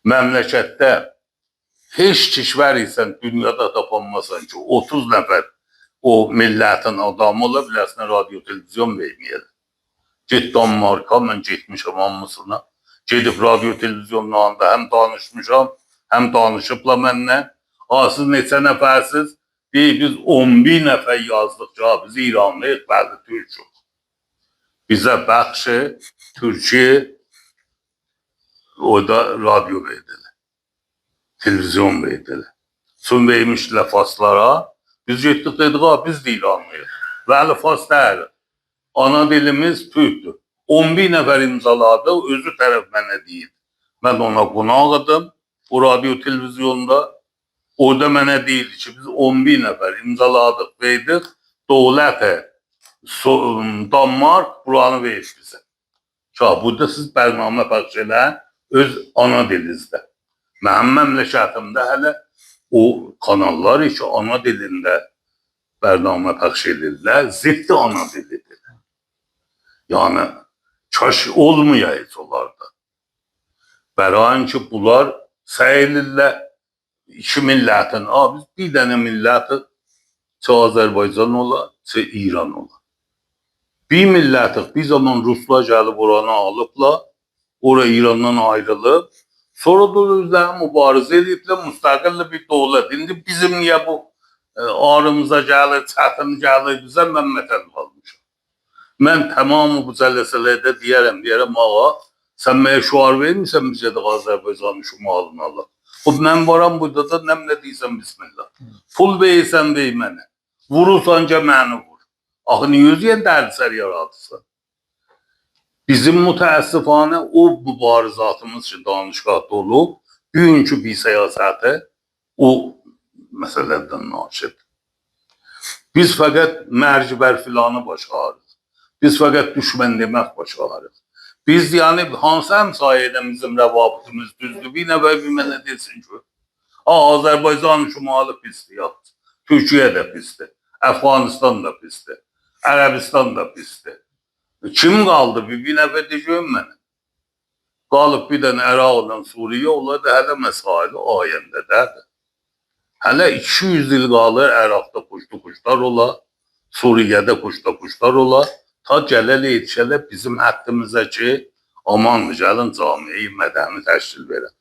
Məmləkətdə heç kişvər isen dünyada tapanmasan ki 30 nəfər o milletin adamı ola biləsinə radyo televizyon verməyədir. Get Danmarka, mən getmişəm hamısına. Gedib radyo televizyonlarında həm danışmışam, həm danışıbla məndən. Siz neçə nəfərsiz? Biz 11 nəfər yazdıq ki, biz İranlıyıq, bəli, Türk'ük. Bizə bəxşi Türkiye orada radyo verdiler, televizyon verdiler. Son vermişdilər Faslara. Biz getdik dedik, biz de İranlıyıq. Bəli, Fas deyil. Ana dilimiz Türk'dür. 11 nəfər imzaladı, özü tərəf mənə deyir. Mən ona qonaq idim, o radyo televizyonda. Orada mənə deyildi ki, biz 11 nəfər imzaladıq, verdik. Dövlət Danmark buranı verir bizə. Burada siz bərnamə bəxş eləyin öz ana dilinizdə. Mənim məmləkətimdə hələ o kanallar ki, ana dilində bərnamə bəxş edirlər, ziddi ana dilidir. Yani kaş olmayayız onlarda. Bərain ki, bunlar səyilirlər iki millətin, biz bir dənə milləti çə Azərbaycan ola, çə İran ola. Bir millətik, bir zaman Ruslar gəlib oranı alıblar, oraya İrandan ayrılıb, sonra da özləri mübarizə ediblər, müstəqilli bir dövlət. İndi bizim niyə bu ağrımıza gəlir, çətin gəlir, bizə mən mətəl qalmışam. Mən tamamı bu cələsələrdə deyərəm, ağa, sən mənə şuar vermirsən bizə də Azərbaycanın şumalını alaq. Mən varam burada da nə deyirsən bismillah. Pul verirsən ver mənə, vurursan ki məni vur. Axı niyə özüyən dərdisər yaradırsan? Bizim mütəəssifanə o mübarizatımız ki danışqatda olub, bugünkü bir siyasəti o məsələdən naşid. Biz fəqət mərcibər filanı başarırıq. Biz fəqət düşmən demək başarırıq. Biz yani hansı həmsayədə bizim rəvabitimiz düzdür? Bir nəvə bir mənə desin ki, Azərbaycan şumalı pisdir, Türkiye də pisdir, Əfqanistan da pisdir, Ərəbistan da pisdir. Kim qaldı? Bir nəfər deyəcəm mənə. Qalıb bir dənə Əraqla Suriye, onlar da hələ məsaili ayəndədədir. Hələ 200 il qalır Əraqda kuşlar ola, Suriye'də kuşlar ola, ta gələn yetişələ bizim həddimizə ki, aman gəlin camiyi mədəni təşkil verək.